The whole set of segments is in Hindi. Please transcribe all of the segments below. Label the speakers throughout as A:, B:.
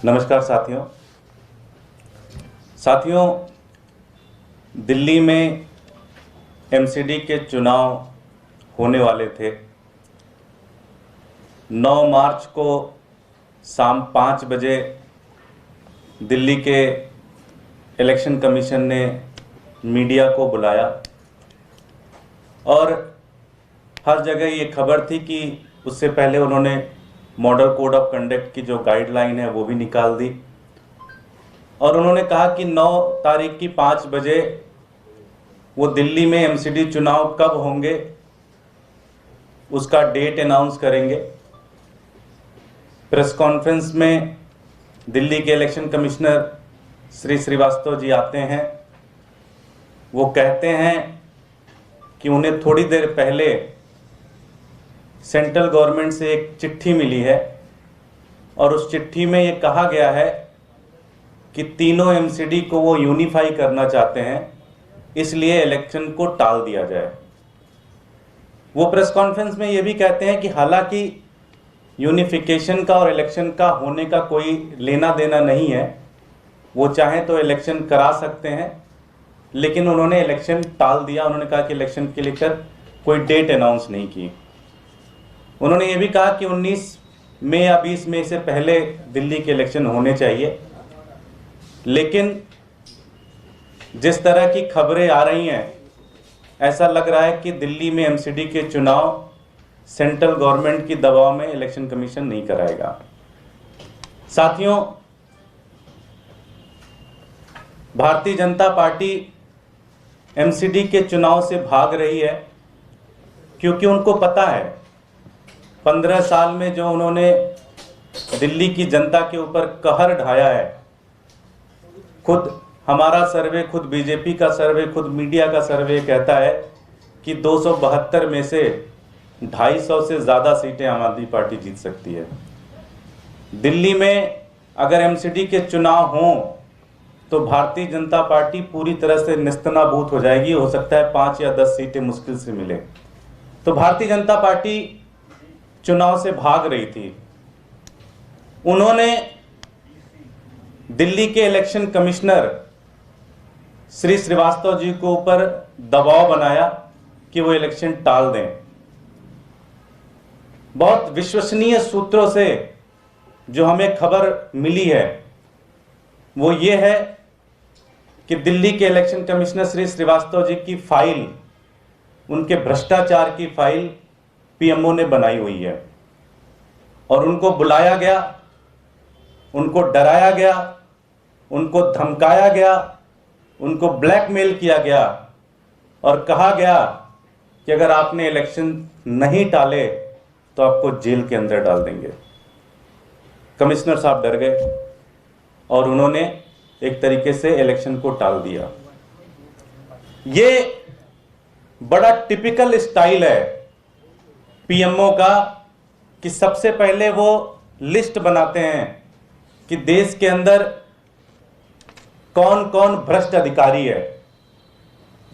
A: नमस्कार साथियों, दिल्ली में एमसीडी के चुनाव होने वाले थे। 9 मार्च को शाम 5 बजे दिल्ली के इलेक्शन कमीशन ने मीडिया को बुलाया और हर जगह ये खबर थी कि उससे पहले उन्होंने मॉडल कोड ऑफ कंडक्ट की जो गाइडलाइन है वो भी निकाल दी और उन्होंने कहा कि 9 तारीख की 5 बजे वो दिल्ली में एमसीडी चुनाव कब होंगे उसका डेट अनाउंस करेंगे। प्रेस कॉन्फ्रेंस में दिल्ली के इलेक्शन कमिश्नर श्री श्रीवास्तव जी आते हैं। वो कहते हैं कि उन्हें थोड़ी देर पहले सेंट्रल गवर्नमेंट से एक चिट्ठी मिली है और उस चिट्ठी में ये कहा गया है कि तीनों एमसीडी को वो यूनिफाई करना चाहते हैं, इसलिए इलेक्शन को टाल दिया जाए। वो प्रेस कॉन्फ्रेंस में ये भी कहते हैं कि हालांकि यूनिफिकेशन का और इलेक्शन का होने का कोई लेना देना नहीं है, वो चाहें तो इलेक्शन करा सकते हैं, लेकिन उन्होंने इलेक्शन टाल दिया। उन्होंने कहा कि इलेक्शन के लेकर कोई डेट अनाउंस नहीं की। उन्होंने ये भी कहा कि 19 मई या 20 मई से पहले दिल्ली के इलेक्शन होने चाहिए, लेकिन जिस तरह की खबरें आ रही हैं ऐसा लग रहा है कि दिल्ली में एमसीडी के चुनाव सेंट्रल गवर्नमेंट की दबाव में इलेक्शन कमीशन नहीं कराएगा। साथियों, भारतीय जनता पार्टी एमसीडी के चुनाव से भाग रही है क्योंकि उनको पता है 15 साल में जो उन्होंने दिल्ली की जनता के ऊपर कहर ढाया है। खुद हमारा सर्वे, खुद बीजेपी का सर्वे, खुद मीडिया का सर्वे कहता है कि 272 में से 250 से ज़्यादा सीटें आम आदमी पार्टी जीत सकती है। दिल्ली में अगर एमसीडी के चुनाव हों तो भारतीय जनता पार्टी पूरी तरह से नेस्तनाबूत हो जाएगी। हो सकता है 5 या 10 सीटें मुश्किल से मिले। तो भारतीय जनता पार्टी चुनाव से भाग रही थी। उन्होंने दिल्ली के इलेक्शन कमिश्नर श्री श्रीवास्तव जी को ऊपर दबाव बनाया कि वो इलेक्शन टाल दें। बहुत विश्वसनीय सूत्रों से जो हमें खबर मिली है वो ये है कि दिल्ली के इलेक्शन कमिश्नर श्री श्रीवास्तव जी की फाइल, उनके भ्रष्टाचार की फाइल पीएमओ ने बनाई हुई है और उनको बुलाया गया, उनको डराया गया, उनको धमकाया गया, उनको ब्लैकमेल किया गया और कहा गया कि अगर आपने इलेक्शन नहीं टाले तो आपको जेल के अंदर डाल देंगे। कमिश्नर साहब डर गए और उन्होंने एक तरीके से इलेक्शन को टाल दिया। ये बड़ा टिपिकल स्टाइल है पीएमओ का कि सबसे पहले वो लिस्ट बनाते हैं कि देश के अंदर कौन कौन भ्रष्ट अधिकारी है,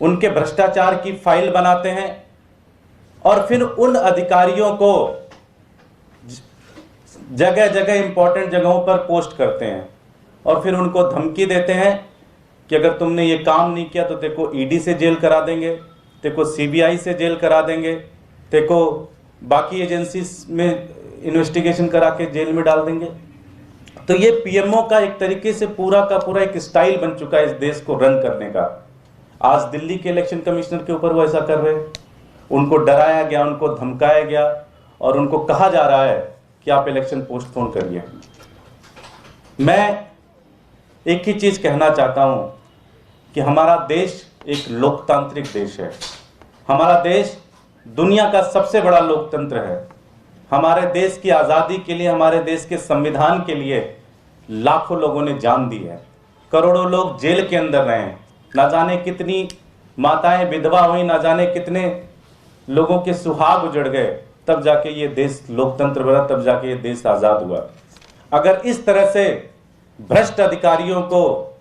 A: उनके भ्रष्टाचार की फाइल बनाते हैं और फिर उन अधिकारियों को जगह जगह इंपॉर्टेंट जगहों पर पोस्ट करते हैं और फिर उनको धमकी देते हैं कि अगर तुमने ये काम नहीं किया तो तेको ईडी से जेल करा देंगे, तेको सीबीआई से जेल करा देंगे, तेको बाकी एजेंसीज में इन्वेस्टिगेशन करा के जेल में डाल देंगे। तो ये पीएमओ का एक तरीके से पूरा का पूरा एक स्टाइल बन चुका है इस देश को रन करने का। आज दिल्ली के इलेक्शन कमिश्नर के ऊपर वो ऐसा कर रहे हैं। उनको डराया गया, उनको धमकाया गया और उनको कहा जा रहा है कि आप इलेक्शन पोस्टपोन करिए। मैं एक ही चीज कहना चाहता हूं कि हमारा देश एक लोकतांत्रिक देश है। हमारा देश दुनिया का सबसे बड़ा लोकतंत्र है। हमारे देश की आज़ादी के लिए, हमारे देश के संविधान के लिए लाखों लोगों ने जान दी है। करोड़ों लोग जेल के अंदर रहे, ना जाने कितनी माताएं विधवा हुई, ना जाने कितने लोगों के सुहाग उजड़ गए, तब जाके ये देश लोकतंत्र बना, तब जाके ये देश आज़ाद हुआ। अगर इस तरह से भ्रष्ट अधिकारियों को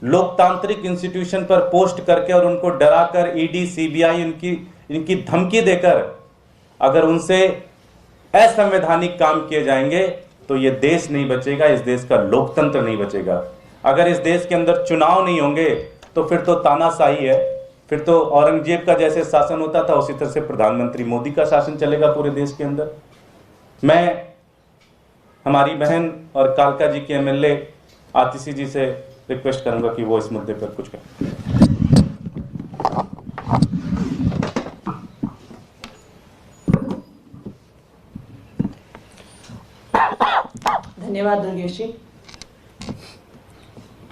A: लोकतांत्रिक इंस्टीट्यूशन पर पोस्ट करके और उनको डराकर ईडी, सीबीआई इनकी धमकी देकर अगर उनसे असंवैधानिक काम किए जाएंगे तो ये देश नहीं बचेगा, इस देश का लोकतंत्र नहीं बचेगा। अगर इस देश के अंदर चुनाव नहीं होंगे तो फिर तो तानाशाही है, फिर तो औरंगजेब का जैसे शासन होता था उसी तरह से प्रधानमंत्री मोदी का शासन चलेगा पूरे देश के अंदर। मैं हमारी बहन और कालका जी के एमएलए आतिशी जी से रिक्वेस्ट करूंगा कि वो इस मुद्दे पर कुछ करें।
B: धन्यवाद दुर्गेश जी।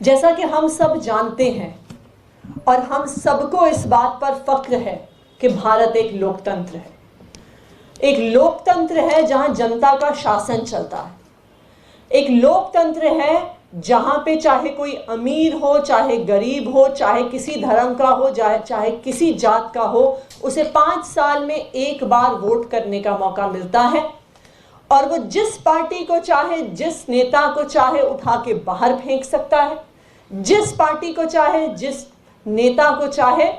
B: जैसा कि हम सब जानते हैं और हम सबको इस बात पर फक्र है कि भारत एक लोकतंत्र है। एक लोकतंत्र है जहां जनता का शासन चलता है। एक लोकतंत्र है जहां पे चाहे कोई अमीर हो, चाहे गरीब हो, चाहे किसी धर्म का हो, चाहे किसी जात का हो, उसे 5 साल में एक बार वोट करने का मौका मिलता है और वो जिस पार्टी को चाहे, जिस नेता को चाहे उठा के बाहर फेंक सकता है, जिस पार्टी को चाहे, जिस नेता को चाहे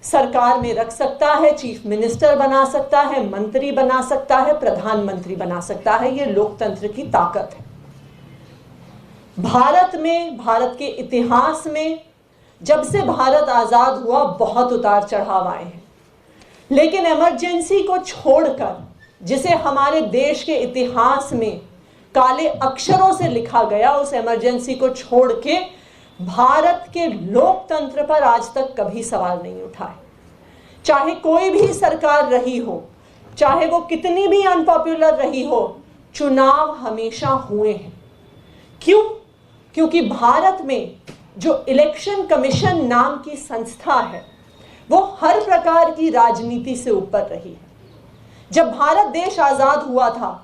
B: सरकार में रख सकता है, चीफ मिनिस्टर बना सकता है, मंत्री बना सकता है, प्रधानमंत्री बना सकता है। ये लोकतंत्र की ताकत है। भारत में, भारत के इतिहास में जब से भारत आजाद हुआ बहुत उतार चढ़ाव आए हैं, लेकिन इमरजेंसी को छोड़कर, जिसे हमारे देश के इतिहास में काले अक्षरों से लिखा गया, उस इमरजेंसी को छोड़ के भारत के लोकतंत्र पर आज तक कभी सवाल नहीं उठा है। चाहे कोई भी सरकार रही हो, चाहे वो कितनी भी अनपॉपुलर रही हो, चुनाव हमेशा हुए हैं। क्यों? क्योंकि भारत में जो इलेक्शन कमीशन नाम की संस्था है वो हर प्रकार की राजनीति से ऊपर रही है। जब भारत देश आजाद हुआ था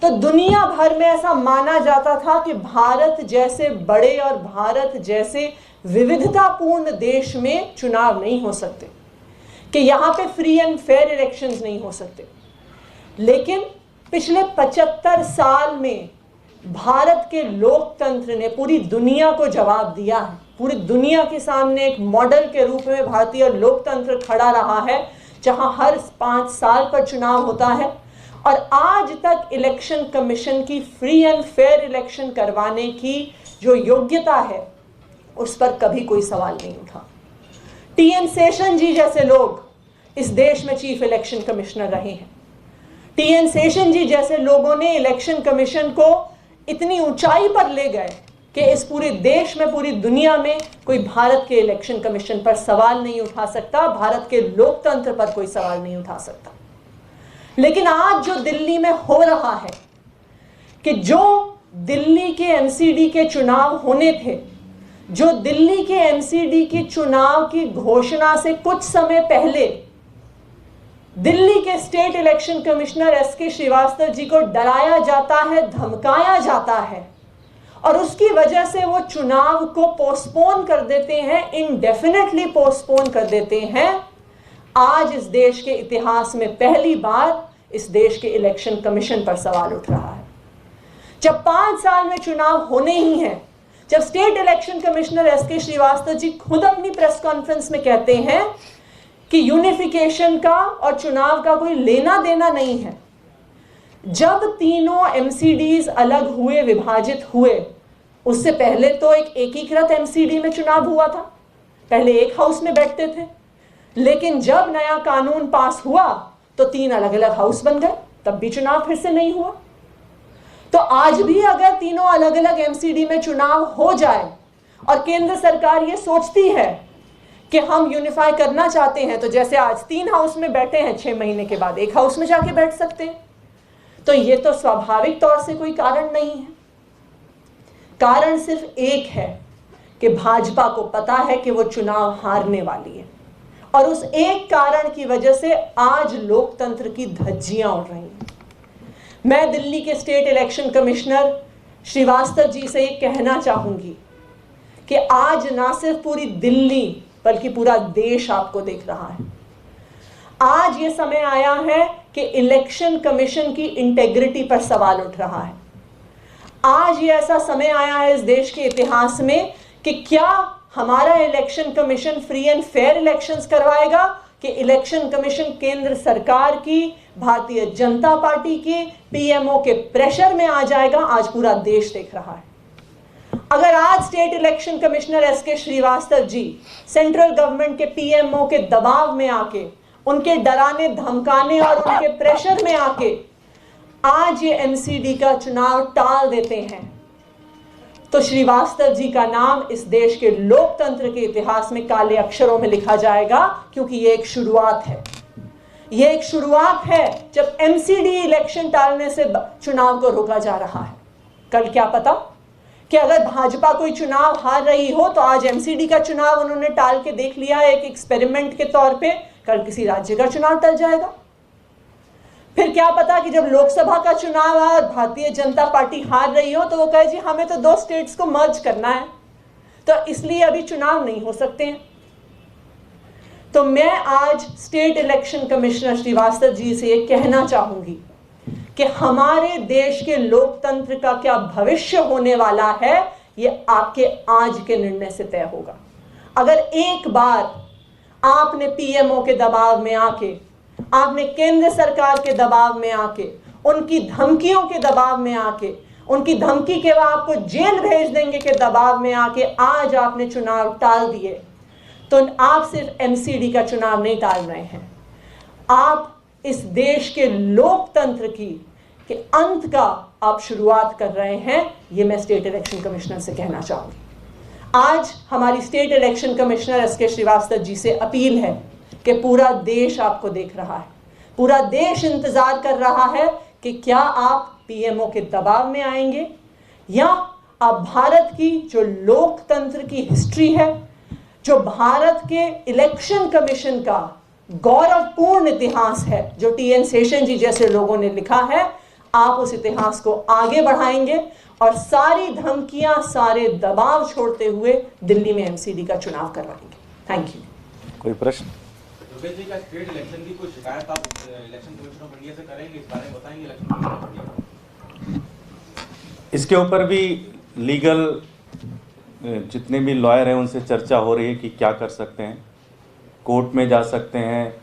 B: तो दुनिया भर में ऐसा माना जाता था कि भारत जैसे बड़े और भारत जैसे विविधतापूर्ण देश में चुनाव नहीं हो सकते, कि यहाँ पे फ्री एंड फेयर इलेक्शंस नहीं हो सकते। लेकिन पिछले 75 साल में भारत के लोकतंत्र ने पूरी दुनिया को जवाब दिया है। पूरी दुनिया के सामने एक मॉडल के रूप में भारतीय लोकतंत्र खड़ा रहा है, जहां हर 5 साल पर चुनाव होता है और आज तक इलेक्शन कमीशन की फ्री एंड फेयर इलेक्शन करवाने की जो योग्यता है उस पर कभी कोई सवाल नहीं उठा। टीएन शेषन जी जैसे लोग इस देश में चीफ इलेक्शन कमिश्नर रहे हैं। टीएन शेषन जी जैसे लोगों ने इलेक्शन कमीशन को इतनी ऊंचाई पर ले गए कि इस पूरे देश में, पूरी दुनिया में कोई भारत के इलेक्शन कमीशन पर सवाल नहीं उठा सकता, भारत के लोकतंत्र पर कोई सवाल नहीं उठा सकता। लेकिन आज जो दिल्ली में हो रहा है कि जो दिल्ली के एमसीडी के चुनाव होने थे, जो दिल्ली के एमसीडी के चुनाव की घोषणा से कुछ समय पहले दिल्ली के state election commissioner SK Srivastava ji को डराया जाता है, धमकाया जाता है और उसकी वजह से वो चुनाव को पोस्टपोन कर देते हैं, इनडेफिनेटली पोस्टपोन कर देते हैं। आज इस देश के इतिहास में पहली बार इस देश के इलेक्शन कमीशन पर सवाल उठ रहा है। जब 5 साल में चुनाव होने ही हैं, जब state election commissioner SK Srivastava ji खुद अपनी प्रेस कॉन्फ्रेंस में कहते हैं कि यूनिफिकेशन का और चुनाव का कोई लेना देना नहीं है। जब तीनों एमसीडीज अलग हुए, विभाजित हुए, उससे पहले तो एक एकीकृत एमसीडी में चुनाव हुआ था, पहले एक हाउस में बैठते थे। लेकिन जब नया कानून पास हुआ तो 3 अलग अलग हाउस बन गए, तब भी चुनाव फिर से नहीं हुआ। तो आज भी अगर तीनों अलग अलग एमसीडी में चुनाव हो जाए और केंद्र सरकार ये सोचती है कि हम यूनिफाई करना चाहते हैं, तो जैसे आज 3 हाउस में बैठे हैं, 6 महीने के बाद एक हाउस में जाके बैठ सकते हैं। तो ये तो स्वाभाविक तौर से कोई कारण नहीं है। कारण सिर्फ एक है कि भाजपा को पता है कि वो चुनाव हारने वाली है और उस एक कारण की वजह से आज लोकतंत्र की धज्जियां उड़ रही हैं। मैं दिल्ली के state election commissioner Srivastava ji से ये कहना चाहूंगी कि आज ना सिर्फ पूरी दिल्ली बल्कि पूरा देश आपको देख रहा है। आज ये समय आया है कि इलेक्शन कमीशन की इंटेग्रिटी पर सवाल उठ रहा है। आज ये ऐसा समय आया है इस देश के इतिहास में कि क्या हमारा election commission free and fair elections करवाएगा, कि इलेक्शन कमीशन केंद्र सरकार की, भारतीय जनता पार्टी की, पीएमओ के प्रेशर में आ जाएगा, आज पूरा देश देख रहा है। अगर आज state election commissioner SK Srivastava ji central government के पीएमओ के दबाव में आके, उनके डराने धमकाने और उनके प्रेशर में आके आज ये एमसीडी का चुनाव टाल देते हैं, तो श्रीवास्तव जी का नाम इस देश के लोकतंत्र के इतिहास में काले अक्षरों में लिखा जाएगा, क्योंकि ये एक शुरुआत है। ये एक शुरुआत है जब एमसीडी इलेक्शन टालने से चुनाव को रोका जा रहा है। कल क्या पता कि अगर भाजपा कोई चुनाव हार रही हो तो आज एमसीडी का चुनाव उन्होंने टाल के देख लिया एक एक्सपेरिमेंट के तौर पे, कल किसी राज्य का चुनाव टल जाएगा। फिर क्या पता कि जब लोकसभा का चुनाव और भारतीय जनता पार्टी हार रही हो तो वो कहे जी हमें तो 2 स्टेट्स को मर्ज करना है, तो इसलिए अभी चुनाव नहीं हो सकते हैं। तो मैं आज state election commissioner Srivastava ji से ये कहना चाहूंगी कि हमारे देश के लोकतंत्र का क्या भविष्य होने वाला है, ये आपके आज के निर्णय से तय होगा। अगर एक बार आपने पीएमओ के दबाव में आके, आपने केंद्र सरकार के दबाव में आके, उनकी धमकियों के दबाव में आके, उनकी धमकी के बाद आपको जेल भेज देंगे के दबाव में आके आज आपने चुनाव टाल दिए, तो आप सिर्फ एमसीडी का चुनाव नहीं टाल रहे हैं, आप इस देश के लोकतंत्र की के अंत का आप शुरुआत कर रहे हैं। ये मैं स्टेट इलेक्शन कमिश्नर से कहना चाहूंगी। आज हमारी state election commissioner SK Srivastava ji से अपील है कि पूरा देश आपको देख रहा है, पूरा देश इंतजार कर रहा है कि क्या आप पीएमओ के दबाव में आएंगे या आप भारत की जो लोकतंत्र की हिस्ट्री है, जो भारत के इलेक्शन कमीशन का गौरवपूर्ण इतिहास है, जो टीएन शेषन जी जैसे लोगों ने लिखा है, आप उस इतिहास को आगे बढ़ाएंगे और सारी धमकियां, सारे दबाव छोड़ते हुए दिल्ली में एमसीडी का चुनाव करवाएंगे। Thank you.
A: कोई प्रश्न?
C: दुबे जी का स्टेट इलेक्शन की कोई शिकायत आप इलेक्शन कमीशन ऑफ इंडिया से करेंगे, इस बारे में बताएंगे इलेक्शन कमीशन ऑफ इंडिया?
A: इसके ऊपर भी लीगल जितने भी लॉयर हैं उनसे चर्चा हो रही है कि क्या कर सकते हैं। कोर्ट में जा सकते हैं,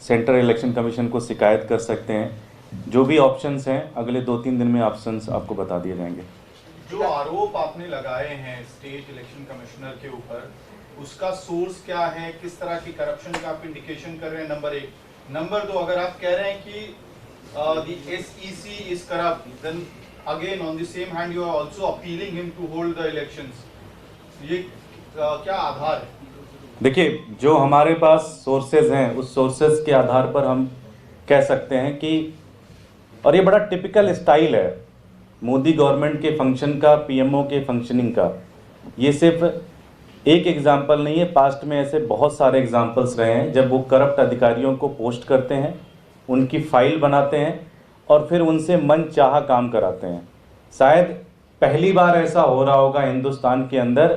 A: सेंट्रल इलेक्शन कमीशन को शिकायत कर सकते हैं। जो भी ऑप्शंस हैं अगले 2-3 दिन में ऑप्शंस आपको बता दिए जाएंगे।
D: जो आरोप आपने लगाए हैं स्टेट इलेक्शन कमिश्नर के ऊपर, उसका सोर्स क्या है, किस तरह की करप्शन का आप इंडिकेशन कर रहे हैं? नंबर 1। नंबर 2, अगर आप कह रहे हैं कि the SEC is corrupt, then again on the same hand you are also appealing him to hold the elections. ये क्या आधार है?
A: देखिए, जो हमारे पास सोर्सेज हैं उस सोर्सेज के आधार पर हम कह सकते हैं कि, और ये बड़ा टिपिकल स्टाइल है मोदी गवर्नमेंट के फंक्शन का, पीएमओ के फंक्शनिंग का। ये सिर्फ एक एग्जाम्पल नहीं है, पास्ट में ऐसे बहुत सारे एग्जाम्पल्स रहे हैं जब वो करप्ट अधिकारियों को पोस्ट करते हैं, उनकी फाइल बनाते हैं और फिर उनसे मन चाहा काम कराते हैं। शायद पहली बार ऐसा हो रहा होगा हिंदुस्तान के अंदर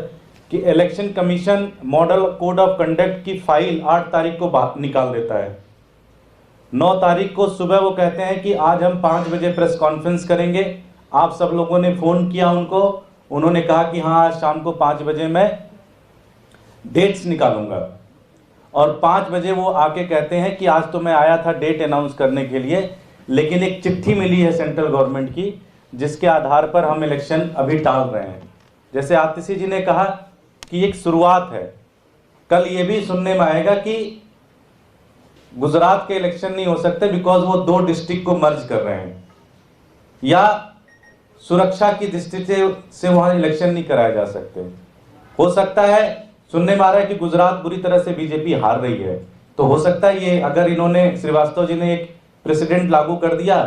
A: कि election commission model code of conduct की फाइल 8 तारीख को बाहर निकाल देता है। 9 तारीख को सुबह वो कहते हैं कि आज हम 5 बजे प्रेस कॉन्फ्रेंस करेंगे। आप सब लोगों ने फ़ोन किया उनको, उन्होंने कहा कि हाँ आज शाम को 5 बजे मैं डेट्स निकालूंगा, और 5 बजे वो आके कहते हैं कि आज तो मैं आया था डेट अनाउंस करने के लिए, लेकिन एक चिट्ठी मिली है सेंट्रल गवर्नमेंट की जिसके आधार पर हम इलेक्शन अभी टाल रहे हैं। जैसे आतिशी जी ने कहा कि एक शुरुआत है, कल ये भी सुनने में आएगा कि गुजरात के इलेक्शन नहीं हो सकते बिकॉज वो 2 डिस्ट्रिक्ट को मर्ज कर रहे हैं, या सुरक्षा की दृष्टि से वहां इलेक्शन नहीं कराए जा सकते। हो सकता है, सुनने में आ रहा है कि गुजरात बुरी तरह से बीजेपी हार रही है, तो हो सकता है ये अगर इन्होंने श्रीवास्तव जी ने एक प्रेसिडेंट लागू कर दिया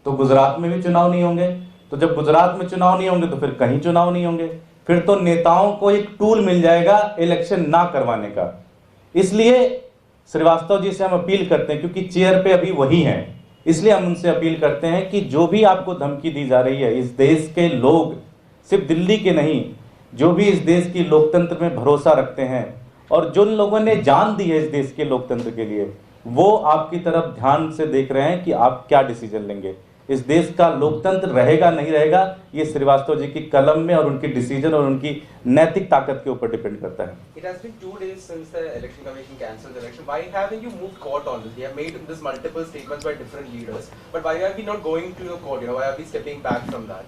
A: तो गुजरात में भी चुनाव नहीं होंगे। तो जब गुजरात में चुनाव नहीं होंगे तो फिर कहीं चुनाव नहीं होंगे, फिर तो नेताओं को एक टूल मिल जाएगा इलेक्शन ना करवाने का। इसलिए श्रीवास्तव जी से हम अपील करते हैं, क्योंकि चेयर पे अभी वही हैं, इसलिए हम उनसे अपील करते हैं कि जो भी आपको धमकी दी जा रही है, इस देश के लोग, सिर्फ दिल्ली के नहीं, जो भी इस देश की लोकतंत्र में भरोसा रखते हैं और जिन लोगों ने जान दी है इस देश के लोकतंत्र के लिए, वो आपकी तरफ ध्यान से देख रहे हैं कि आप क्या डिसीजन लेंगे। इस देश का लोकतंत्र रहेगा नहीं रहेगा, ये श्रीवास्तव जी की कलम में और उनकी डिसीजन और उनकी नैतिक ताकत के ऊपर डिपेंड करता है।
E: It has been 2 days since the election commission cancelled the election. Why haven't you moved court on this? We have made this multiple statements by different leaders, but why are we not going to the court? Why are we stepping back from that?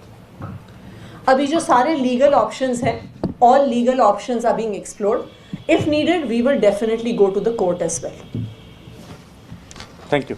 B: अभी जो सारे लीगल ऑप्शंस हैं, all legal options are being explored. If needed, we will definitely go to the court as well.
A: Thank you.